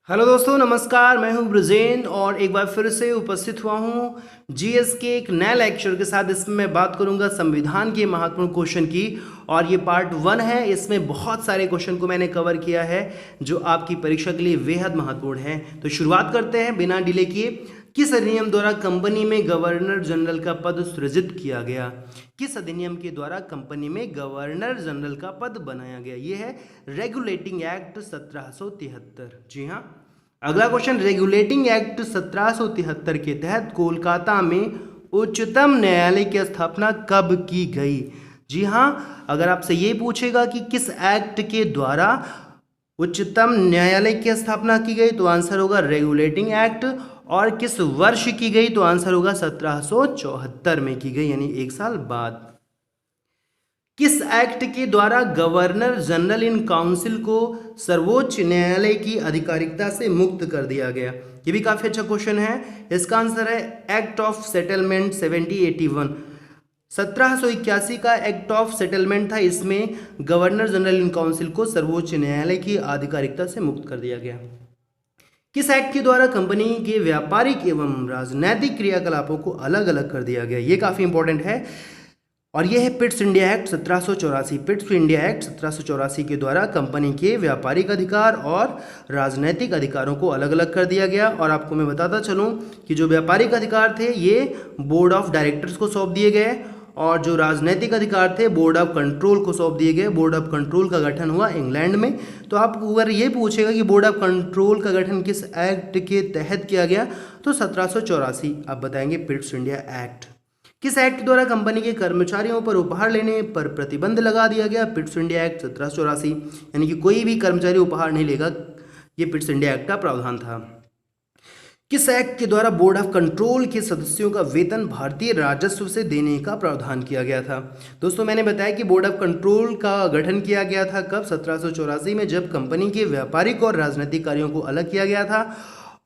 Hello दोस्तों, नमस्कार। मैं हूं ब्रजेन और एक बार फिर से उपस्थित हुआ हूं जीएस के एक नए लेक्चर के साथ। इसमें मैं बात करूंगा संविधान के महत्वपूर्ण क्वेश्चन की, और ये पार्ट 1 है। इसमें बहुत सारे क्वेश्चन को मैंने कवर किया है जो आपकी परीक्षा के लिए बेहद महत्वपूर्ण है। तो शुरुआत करते हैं बिना डिले किए। किस अधिनियम द्वारा कंपनी में गवर्नर जनरल का पद सृजित किया गया? किस अधिनियम के द्वारा कंपनी में गवर्नर जनरल का पद बनाया गया? ये है रेगुलेटिंग एक्ट 1773। जी हाँ, अगला क्वेश्चन, रेगुलेटिंग एक्ट 1773 के तहत कोलकाता में उच्चतम न्यायालय की स्थापना कब की गई? जी हाँ, अगर आपसे ये पूछेगा कि किस एक्ट के द्वारा उच्चतम न्यायालय की स्थापना की गई, तो आंसर होगा रेगुलेटिंग एक्ट। और किस वर्ष की गई, तो आंसर होगा 1774 में की गई, यानी एक साल बाद। किस एक्ट के द्वारा गवर्नर जनरल इन काउंसिल को सर्वोच्च न्यायालय की आधिकारिकता से मुक्त कर दिया गया? ये भी काफी अच्छा क्वेश्चन है। इसका आंसर है एक्ट ऑफ सेटलमेंट 1781। 1781 का एक्ट ऑफ सेटलमेंट था। इसमें गवर्नर जनरल इन काउंसिल को सर्वोच्च न्यायालय की आधिकारिकता से मुक्त कर दिया गया। किस एक्ट के द्वारा कंपनी के व्यापारिक एवं राजनैतिक क्रियाकलापों को अलग अलग कर दिया गया? ये काफी इंपॉर्टेंट है, और यह है Pitt's India act 1784। Pitt's India act 1784 के द्वारा कंपनी के व्यापारिक अधिकार और राजनैतिक अधिकारों को अलग अलग कर दिया गया। और आपको मैं बताता चलूं कि जो व्यापारिक अधिकार थे ये बोर्ड ऑफ डायरेक्टर्स को सौंप दिए गए, और जो राजनैतिक अधिकार थे बोर्ड ऑफ कंट्रोल को सौंप दिए गए। बोर्ड ऑफ कंट्रोल का गठन हुआ इंग्लैंड में। तो आप अगर ये पूछेगा कि बोर्ड ऑफ कंट्रोल का गठन किस एक्ट के तहत किया गया, तो 1784 आप बताएंगे पिट्स इंडिया एक्ट। किस एक्ट द्वारा कंपनी के कर्मचारियों पर उपहार लेने पर प्रतिबंध लगा दिया गया? पिट्स इंडिया एक्ट 1784, यानी कि कोई भी कर्मचारी उपहार नहीं लेगा। ये पिट्स इंडिया एक्ट का प्रावधान था। किस एक्ट के द्वारा बोर्ड ऑफ कंट्रोल के सदस्यों का वेतन भारतीय राजस्व से देने का प्रावधान किया गया था? दोस्तों, मैंने बताया कि बोर्ड ऑफ कंट्रोल का गठन किया गया था कब? 1784 में, जब कंपनी के व्यापारिक और राजनीतिक कार्यों को अलग किया गया था।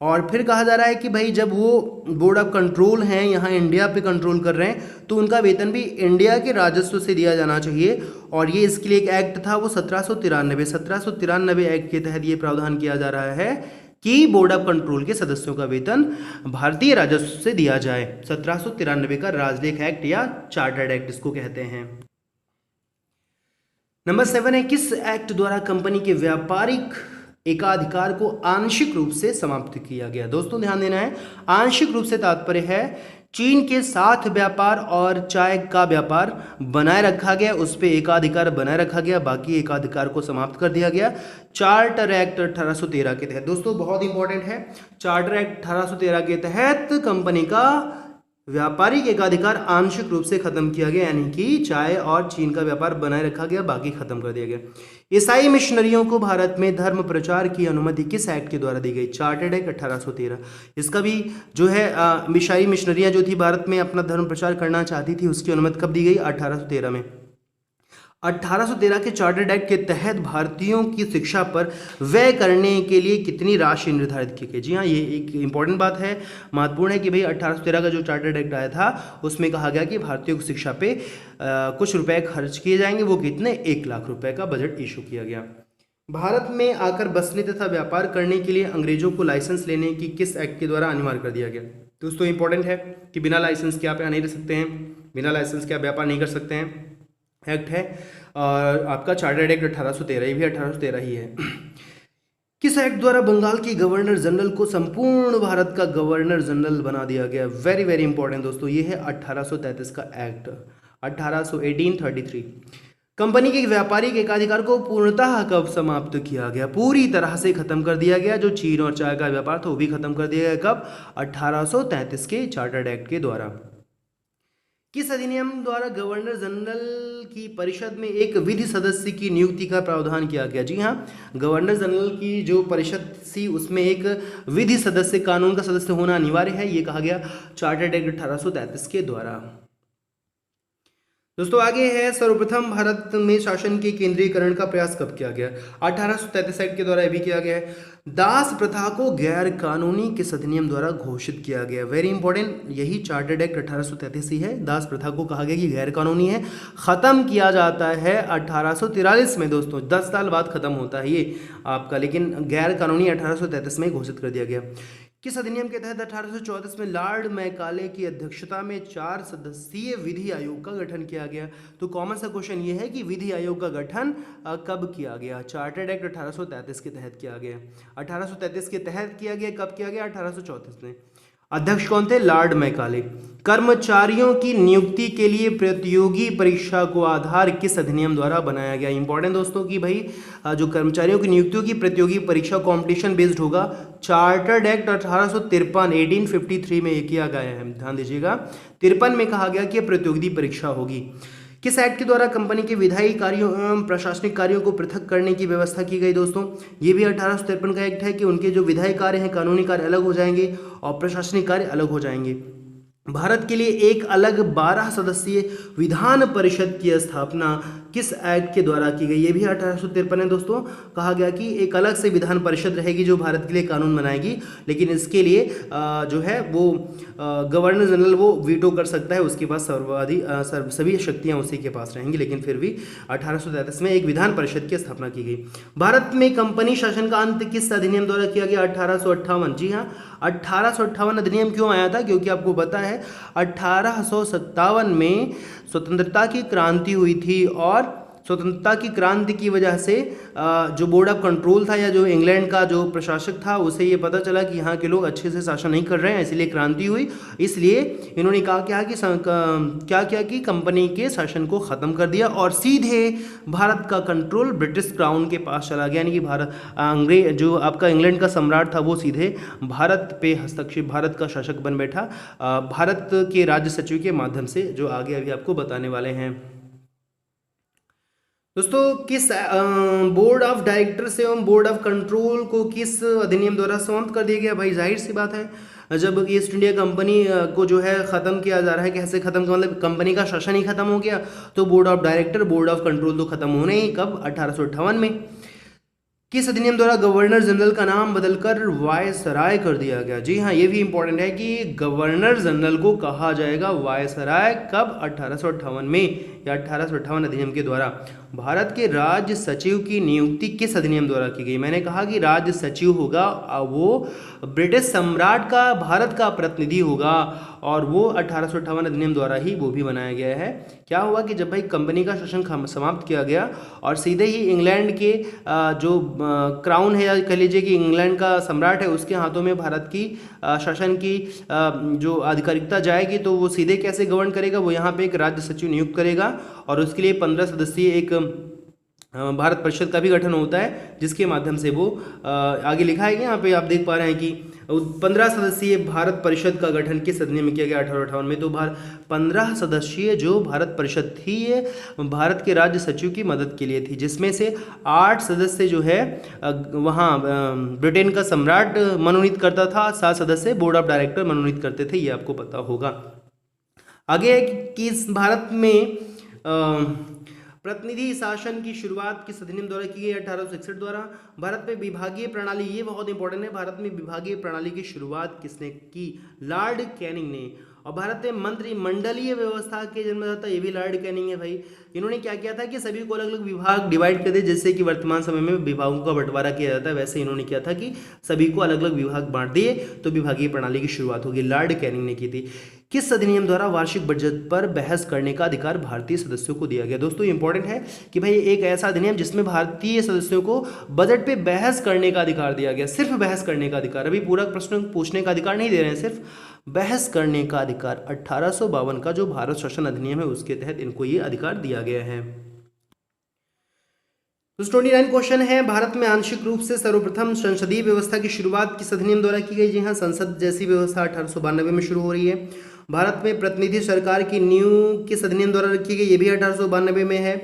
और फिर कहा जा रहा है कि भाई जब वो बोर्ड ऑफ कंट्रोल हैं, यहाँ इंडिया पे कंट्रोल कर रहे हैं, तो उनका वेतन भी इंडिया के राजस्व से दिया जाना चाहिए। और ये इसके लिए एक एक्ट था, वो 1793 एक्ट के तहत ये प्रावधान किया जा रहा है कि बोर्ड ऑफ कंट्रोल के सदस्यों का वेतन भारतीय राजस्व से दिया जाए। 1793 का राजलेख एक्ट या चार्टर्ड एक्ट इसको कहते हैं। नंबर 7 है, किस एक्ट द्वारा कंपनी के व्यापारिक एकाधिकार को आंशिक रूप से समाप्त किया गया? दोस्तों ध्यान देना है, आंशिक रूप से तात्पर्य है चीन के साथ व्यापार और चाय का व्यापार बनाए रखा गया, उस पर एकाधिकार बनाए रखा गया, बाकी एकाधिकार को समाप्त कर दिया गया चार्टर एक्ट 1813 के तहत। दोस्तों बहुत इंपॉर्टेंट है, चार्टर एक्ट 1813 के तहत कंपनी का व्यापारिक एकाधिकार आंशिक रूप से खत्म किया गया, यानी कि चाय और चीन का व्यापार बनाए रखा गया, बाकी खत्म कर दिया गया। ईसाई मिशनरियों को भारत में धर्म प्रचार की अनुमति किस एक्ट के द्वारा दी गई? Chartered act 1813। इसका भी जो है ईसाई मिशनरियां जो थी भारत में अपना धर्म प्रचार करना चाहती थी, उसकी अनुमति कब दी गई? 1813 में। 1813 के चार्टर्ड एक्ट के तहत भारतीयों की शिक्षा पर व्यय करने के लिए कितनी राशि निर्धारित की गई? जी हाँ, ये एक इंपॉर्टेंट बात है, महत्वपूर्ण है कि भाई 1813 का जो चार्टर्ड एक्ट आया था उसमें कहा गया कि भारतीयों की शिक्षा पे कुछ रुपए खर्च किए जाएंगे। वो कितने? 1 लाख रुपए का बजट इशू किया गया। भारत में आकर बसने तथा व्यापार करने के लिए अंग्रेजों को लाइसेंस लेने की किस एक्ट के द्वारा अनिवार्य कर दिया गया? दोस्तों इंपॉर्टेंट है कि बिना लाइसेंस के आप यहाँ नहीं रह सकते हैं, बिना लाइसेंस के आप व्यापार नहीं कर सकते हैं, एक्ट है। और आपका चार्टर्ड एक्ट 1813, ये भी 1813 ही है। किस एक्ट द्वारा बंगाल के गवर्नर जनरल को संपूर्ण भारत का गवर्नर जनरल बना दिया गया? वेरी वेरी इंपॉर्टेंट दोस्तों, ये है 1833 का एक्ट, 1833। कंपनी के व्यापारिक एकाधिकार को पूर्णतः कब समाप्त किया गया? पूरी तरह से खत्म कर दिया गया। जो चीन और चाय का व्यापार था वो भी खत्म कर दिया गया कब? 1833 के चार्टर्ड एक्ट के द्वारा। किस अधिनियम द्वारा गवर्नर जनरल की परिषद में एक विधि सदस्य की नियुक्ति का प्रावधान किया गया? जी हाँ, गवर्नर जनरल की जो परिषद थी उसमें एक विधि सदस्य, कानून का सदस्य होना अनिवार्य है, ये कहा गया चार्टर्ड एक्ट 1833 के द्वारा। दोस्तों आगे है, सर्वप्रथम भारत में शासन के केंद्रीकरण का प्रयास कब किया गया? 1833 एक्ट के द्वारा यह भी किया गया है। दास प्रथा को गैर कानूनी किस अधिनियम द्वारा घोषित किया गया? वेरी इंपॉर्टेंट, यही चार्टर्ड एक्ट 1833 ही है। दास प्रथा को कहा गया कि गैर कानूनी है, खत्म किया जाता है 1843 में। दोस्तों 10 साल बाद खत्म होता है ये आपका, लेकिन गैर कानूनी 1833 में घोषित कर दिया गया। किस अधिनियम के तहत 1834 में लॉर्ड मैकाले की अध्यक्षता में 4 सदस्यीय विधि आयोग का गठन किया गया? तो कॉमन सा क्वेश्चन ये है कि विधि आयोग का गठन कब किया गया? चार्टर्ड एक्ट 1833 के तहत किया गया। 1833 के तहत किया गया, कब किया गया? 1834 में। अध्यक्ष कौन थे? Lord Macaulay. कर्मचारियों की नियुक्ति के लिए प्रतियोगी परीक्षा को आधार किस अधिनियम द्वारा बनाया गया? इंपॉर्टेंट दोस्तों कि भाई जो कर्मचारियों की नियुक्तियों की प्रतियोगी परीक्षा कंपटीशन बेस्ड होगा, चार्टर्ड एक्ट 1853 में ये किया गया है। ध्यान दीजिएगा, 53 में कहा गया कि प्रतियोगी परीक्षा होगी। किस एक्ट के द्वारा कंपनी के विधायी कार्यों एवं प्रशासनिक कार्यों को पृथक करने की व्यवस्था की गई? दोस्तों ये भी 1853 का एक्ट है कि उनके जो विधायी कार्य हैं, कानूनी कार्य अलग हो जाएंगे और प्रशासनिक कार्य अलग हो जाएंगे। भारत के लिए एक अलग 12 सदस्यीय विधान परिषद की स्थापना किस एक्ट के द्वारा की गई? ये भी 1853 है दोस्तों। कहा गया कि एक अलग से विधान परिषद रहेगी जो भारत के लिए कानून बनाएगी, लेकिन इसके लिए जो है वो गवर्नर जनरल वो वीटो कर सकता है, उसके पास सभी शक्तियां उसी के पास रहेंगी, लेकिन फिर भी 1833 में एक विधान परिषद की स्थापना की गई। भारत में कंपनी शासन का अंत किस अधिनियम द्वारा किया गया? 1858। जी हाँ, 1858 अधिनियम क्यों आया था? क्योंकि आपको पता है 1857 में स्वतंत्रता की क्रांति हुई थी और स्वतंत्रता की क्रांति की वजह से जो बोर्ड ऑफ कंट्रोल था या जो इंग्लैंड का जो प्रशासक था उसे ये पता चला कि यहाँ के लोग अच्छे से शासन नहीं कर रहे हैं, इसलिए क्रांति हुई। इसलिए इन्होंने कहा क्या किया कि कंपनी के शासन को ख़त्म कर दिया और सीधे भारत का कंट्रोल ब्रिटिश क्राउन के पास चला गया। यानी कि भारत अंग्रेज जो आपका इंग्लैंड का सम्राट था वो सीधे भारत पे हस्तक्षेप, भारत का शासक बन बैठा भारत के राज्य सचिव के माध्यम से, जो आगे अभी आपको बताने वाले हैं। दोस्तों किस बोर्ड ऑफ डायरेक्टर्स एवं बोर्ड ऑफ कंट्रोल को किस अधिनियम द्वारा समाप्त कर दिया गया? भाई जाहिर सी बात है, जब ईस्ट इंडिया कंपनी को जो है ख़त्म किया जा रहा है, कैसे ख़त्म किया, मतलब कंपनी का शासन ही खत्म हो गया, तो board of director, board of control तो खत्म होने ही कब? 1858 में। किस अधिनियम द्वारा गवर्नर जनरल का नाम बदलकर वायसराय कर दिया गया? जी हाँ, ये भी इंपॉर्टेंट है कि गवर्नर जनरल को कहा जाएगा वायसराय कब? 1858 में या 1858 अधिनियम के द्वारा। भारत के राज्य सचिव की नियुक्ति किस अधिनियम द्वारा की गई? मैंने कहा कि राज्य सचिव होगा वो ब्रिटिश सम्राट का भारत का प्रतिनिधि होगा और वो 1858 अधिनियम द्वारा ही वो भी बनाया गया है। क्या हुआ कि जब भाई कंपनी का शासन समाप्त किया गया और सीधे ही इंग्लैंड के जो क्राउन है या कह लीजिए कि इंग्लैंड का सम्राट है उसके हाथों में भारत की शासन की जो आधिकारिकता जाएगी, तो वो सीधे कैसे गवर्न करेगा? वो यहाँ पे एक राज्य सचिव नियुक्त करेगा और उसके लिए 15 सदस्यीय एक भारत परिषद का भी गठन होता है, जिसके माध्यम से वो आगे लिखा है कि यहाँ पे आप देख पा रहे हैं कि 15 सदस्यीय भारत परिषद का गठन किस अधिनियम में किया गया? 1858 में। तो 15 सदस्यीय जो भारत परिषद थी ये भारत के राज्य सचिव की मदद के लिए थी, जिसमें से 8 सदस्य जो है वहाँ ब्रिटेन का सम्राट मनोनीत करता था, 7 सदस्य बोर्ड ऑफ डायरेक्टर मनोनीत करते थे, ये आपको पता होगा। आगे कि इस भारत में प्रतिनिधि शासन की शुरुआत किस अधिनियम द्वारा की गई? 1861 द्वारा। भारत में विभागीय प्रणाली, ये बहुत इंपॉर्टेंट है, भारत में विभागीय प्रणाली की शुरुआत किसने की? लॉर्ड कैनिंग ने। और भारत में मंत्रिमंडलीय व्यवस्था के जन्मदाता ये भी लॉर्ड कैनिंग है भाई। इन्होंने क्या किया था कि सभी को अलग अलग विभाग डिवाइड कर दिए, जैसे कि वर्तमान समय में विभागों का बंटवारा किया जाता है, वैसे इन्होंने किया था कि सभी को अलग अलग विभाग बांट दिए तो विभागीय प्रणाली की शुरुआत होगी। लॉर्ड कैनिंग ने की थी। किस अधिनियम द्वारा वार्षिक बजट पर बहस करने का अधिकार भारतीय सदस्यों को दिया गया? दोस्तों इंपॉर्टेंट है कि भाई एक ऐसा अधिनियम जिसमें भारतीय सदस्यों को बजट पे बहस करने का अधिकार दिया गया, सिर्फ बहस करने का अधिकार। अभी पूरा प्रश्न पूछने का अधिकार नहीं दे रहे हैं, सिर्फ बहस करने का अधिकार। 1852 का जो भारत शासन अधिनियम है उसके तहत इनको ये अधिकार दिया गया है। तो 29 क्वेश्चन है, भारत में आंशिक रूप से सर्वप्रथम संसदीय व्यवस्था की शुरुआत किस अधिनियम द्वारा की गई? जी हाँ, संसद जैसी व्यवस्था 1892 में शुरू हो रही है। भारत में प्रतिनिधि सरकार की नींव किस अधिनियम द्वारा रखी गई? ये भी 1892 में है।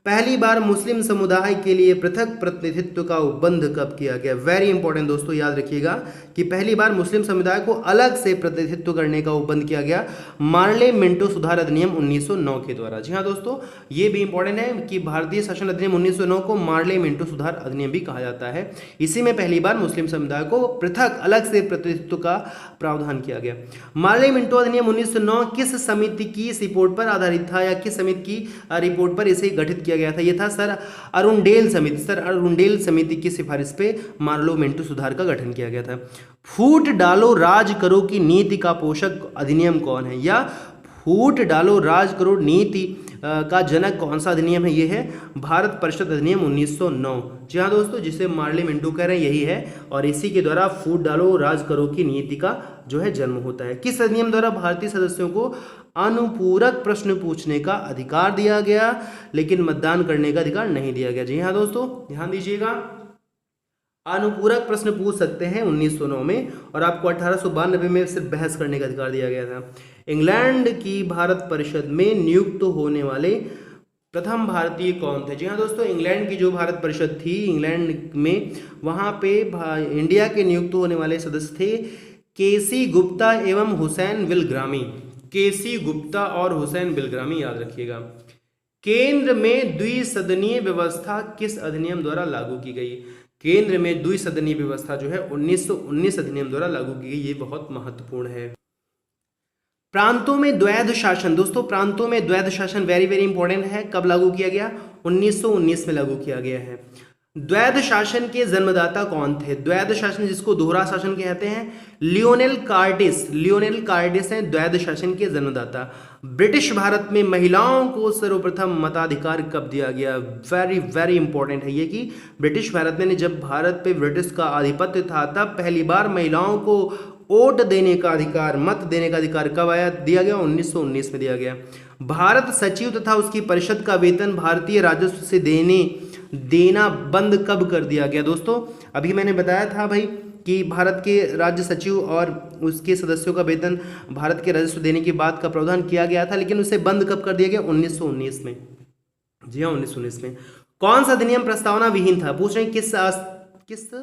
पहली बार मुस्लिम समुदाय के लिए पृथक प्रतिनिधित्व का उपबंध कब किया गया? वेरी इंपॉर्टेंट दोस्तों, याद रखिएगा कि पहली बार मुस्लिम समुदाय को अलग से प्रतिनिधित्व करने का उपबंध किया गया मार्ले मिंटो सुधार अधिनियम 1909 के द्वारा। जी हाँ दोस्तों, ये भी इंपॉर्टेंट है कि भारतीय शासन अधिनियम 1909 को मार्ले मिंटो सुधार अधिनियम भी कहा जाता है। इसी में पहली बार मुस्लिम समुदाय को पृथक अलग से प्रतिनिधित्व का प्रावधान किया गया। मार्ले मिंटो अधिनियम 1909 किस समिति की रिपोर्ट पर आधारित था या किस समिति की रिपोर्ट पर इसे गठित किया गया था? यह था सर अरुणडेल समिति की सिफारिश पे मार्लो मिंटो सुधार का गठन किया गया था। फूट डालो राज करो की नीति का पोषक अधिनियम कौन है? या फूट डालो राज करो नीति का जनक कौन सा अधिनियम है? ये है भारत परिषद अधिनियम 1909। जी हाँ दोस्तों, जिसे मार्ले मिंटो कह रहे हैं यही है, और इसी के द्वारा फूट डालो राज करो की नीति का जो है जन्म होता है। किस अधिनियम द्वारा भारतीय सदस्यों को अनुपूरक प्रश्न पूछने का अधिकार दिया गया लेकिन मतदान करने का अधिकार नहीं दिया गया? जी हाँ दोस्तों, ध्यान दीजिएगा, अनुपूरक प्रश्न पूछ सकते हैं 1909 में, और आपको 1892 में सिर्फ बहस करने का अधिकार दिया गया था। इंग्लैंड की भारत परिषद में नियुक्त होने वाले प्रथम भारतीय कौन थे? जी हाँ दोस्तों, इंग्लैंड की जो भारत परिषद थी, इंग्लैंड में वहाँ पे इंडिया के नियुक्त होने वाले सदस्य थे केसी गुप्ता एवं हुसैन विलग्रामी। केसी गुप्ता और हुसैन विलग्रामी, याद रखिएगा। केंद्र में द्विसदनीय व्यवस्था किस अधिनियम द्वारा लागू की गई? केंद्र में द्विसदनीय व्यवस्था जो है 1919 अधिनियम द्वारा लागू की गई। ये बहुत महत्वपूर्ण है। प्रांतों में द्वैध शासन, दोस्तों प्रांतों में द्वैध शासन वेरी वेरी इंपॉर्टेंट है। कब लागू किया गया? 1919 में लागू किया गया है। द्वैध शासन के जन्मदाता कौन थे? द्वैध शासन जिसको दोहरा शासन कहते हैं, लियोनेल कार्टिस हैं द्वैध शासन के जन्मदाता। ब्रिटिश भारत में महिलाओं को सर्वप्रथम मताधिकार कब दिया गया? वेरी वेरी इंपॉर्टेंट है ये कि ब्रिटिश भारत में जब भारत पे ब्रिटिश का आधिपत्य था तब पहली बार महिलाओं को वोट देने का अधिकार, मत देने का अधिकार कब आया? दिया गया 1919 में दिया गया। भारत सचिव तथा उसकी परिषद का वेतन भारतीय राजस्व से देना बंद कब कर दिया गया? दोस्तों अभी मैंने बताया था भाई कि भारत के राज्य सचिव और उसके सदस्यों का वेतन भारत के राजस्व देने की बात का प्रावधान किया गया था, लेकिन उसे बंद कब कर दिया गया? 1919 में। जी हाँ, 1919 में। कौन सा अधिनियम प्रस्तावना विहीन था? पूछ रहे हैं किस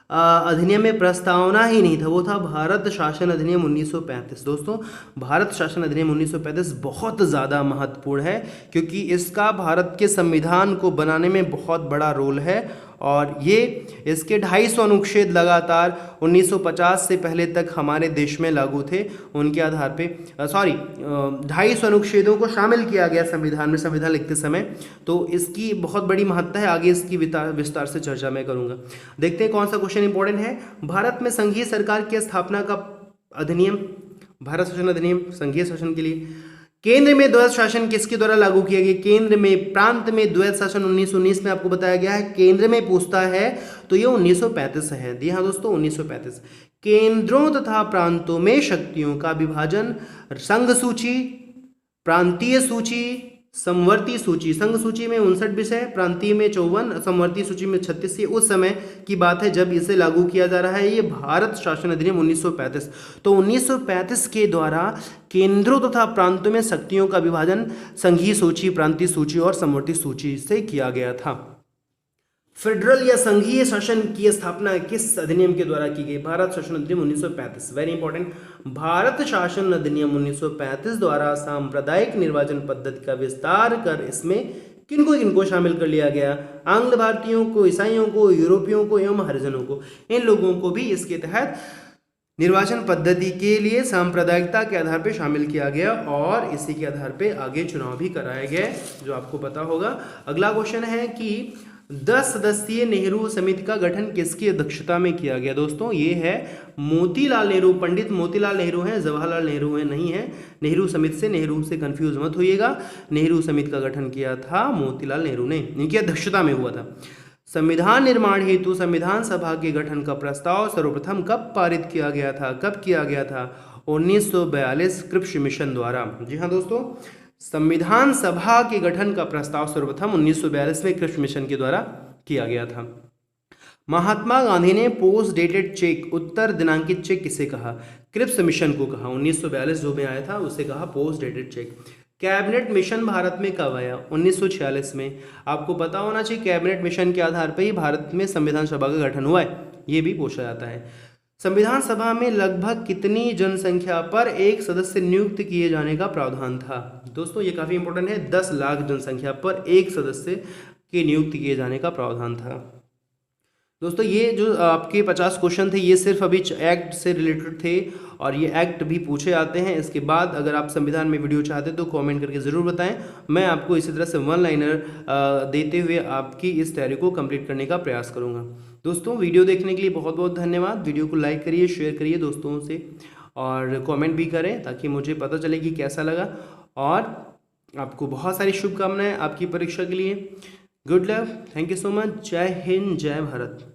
अधिनियम में प्रस्तावना ही नहीं था? वो था भारत शासन अधिनियम 1935। दोस्तों भारत शासन अधिनियम 1935 बहुत ज़्यादा महत्वपूर्ण है क्योंकि इसका भारत के संविधान को बनाने में बहुत बड़ा रोल है, और ये इसके 250 अनुच्छेद लगातार 1950 से पहले तक हमारे देश में लागू थे। उनके आधार पे 250 अनुच्छेदों को शामिल किया गया संविधान में, संविधान लिखते समय। तो इसकी बहुत बड़ी महत्ता है, आगे इसकी विस्तार से चर्चा मैं करूँगा। देखते हैं कौन सा क्वेश्चन इंपॉर्टेंट है। भारत में संघीय सरकार की स्थापना का अधिनियम, भारत शासन अधिनियम संघीय शासन के लिए। केंद्र में द्वैध शासन किसके द्वारा लागू किया गया? केंद्र में प्रांत में द्वैध शासन 1919 में आपको बताया गया है। केंद्र में पूछता है तो ये 1935 है। जी हाँ दोस्तों, 1935। केंद्रों तथा प्रांतों में शक्तियों का विभाजन संघ सूची, प्रांतीय सूची, समवर्ती सूची। संघ सूची में 59 विषय, प्रांतीय में 54, समवर्ती सूची में 36। ये उस समय की बात है जब इसे लागू किया जा रहा है। ये भारत शासन अधिनियम 1935। तो 1935 के द्वारा केंद्रों तथा प्रांतों में शक्तियों का विभाजन संघीय सूची, प्रांतीय सूची और समवर्ती सूची से किया गया था। फेडरल या संघीय शासन की स्थापना किस अधिनियम के द्वारा की गई? भारत शासन अधिनियम 1935। Very important. भारत शासन अधिनियम 1935 द्वारा सांप्रदायिक निर्वाचन पद्धति का विस्तार कर इसमें किनको शामिल कर लिया गया? आंग्ल भारतीयों को, ईसाइयों को, यूरोपियों को एवं हरिजनों को। इन लोगों को भी इसके तहत निर्वाचन पद्धति के लिए सांप्रदायिकता के आधार पर शामिल किया गया, और इसी के आधार पर आगे चुनाव भी कराए गए, जो आपको पता होगा। अगला क्वेश्चन है कि 10 सदस्यीय नेहरू समिति का गठन किसकी अध्यक्षता में किया गया? दोस्तों ये है मोतीलाल नेहरू, पंडित मोतीलाल नेहरू हैं, जवाहरलाल नेहरू हैं नहीं है। नेहरू समिति से, नेहरू से कंफ्यूज मत होइएगा। नेहरू समिति का गठन किया था मोतीलाल नेहरू ने, इनकी अध्यक्षता में हुआ था। संविधान निर्माण हेतु संविधान सभा के गठन का प्रस्ताव सर्वप्रथम कब पारित किया गया था? कब किया गया था? 1942 क्रिप्स मिशन द्वारा। जी हाँ दोस्तों, संविधान सभा के गठन का प्रस्ताव सर्वप्रथम 1942 में क्रिप्स मिशन के द्वारा किया गया था। महात्मा गांधी ने पोस्ट डेटेड चेक, उत्तर दिनांकित चेक किसे कहा? क्रिप्स मिशन को कहा। 1942 जो में आया था उसे कहा post dated cheque. Cabinet mission Bharat में कब आया? 1946 में। आपको पता होना चाहिए कैबिनेट मिशन के आधार पर ही भारत में संविधान सभा का गठन हुआ है, ये भी पूछा जाता है। संविधान सभा में लगभग कितनी जनसंख्या पर एक सदस्य नियुक्त किए जाने का प्रावधान था? दोस्तों ये काफ़ी इंपॉर्टेंट है, 10 लाख जनसंख्या पर एक सदस्य के नियुक्त किए जाने का प्रावधान था। दोस्तों ये जो आपके 50 क्वेश्चन थे ये सिर्फ अभी एक्ट से रिलेटेड थे और ये एक्ट भी पूछे आते हैं। इसके बाद अगर आप संविधान में वीडियो चाहते तो कमेंट करके ज़रूर बताएं, मैं आपको इसी तरह से वन लाइनर देते हुए आपकी इस तैयारी को कंप्लीट करने का प्रयास करूंगा। दोस्तों वीडियो देखने के लिए बहुत बहुत धन्यवाद। वीडियो को लाइक करिए, शेयर करिए दोस्तों से और कमेंट भी करें ताकि मुझे पता चले कि कैसा लगा। और आपको बहुत सारी शुभकामनाएं आपकी परीक्षा के लिए। Good luck, thank you so much. जय हिंद, जय भारत।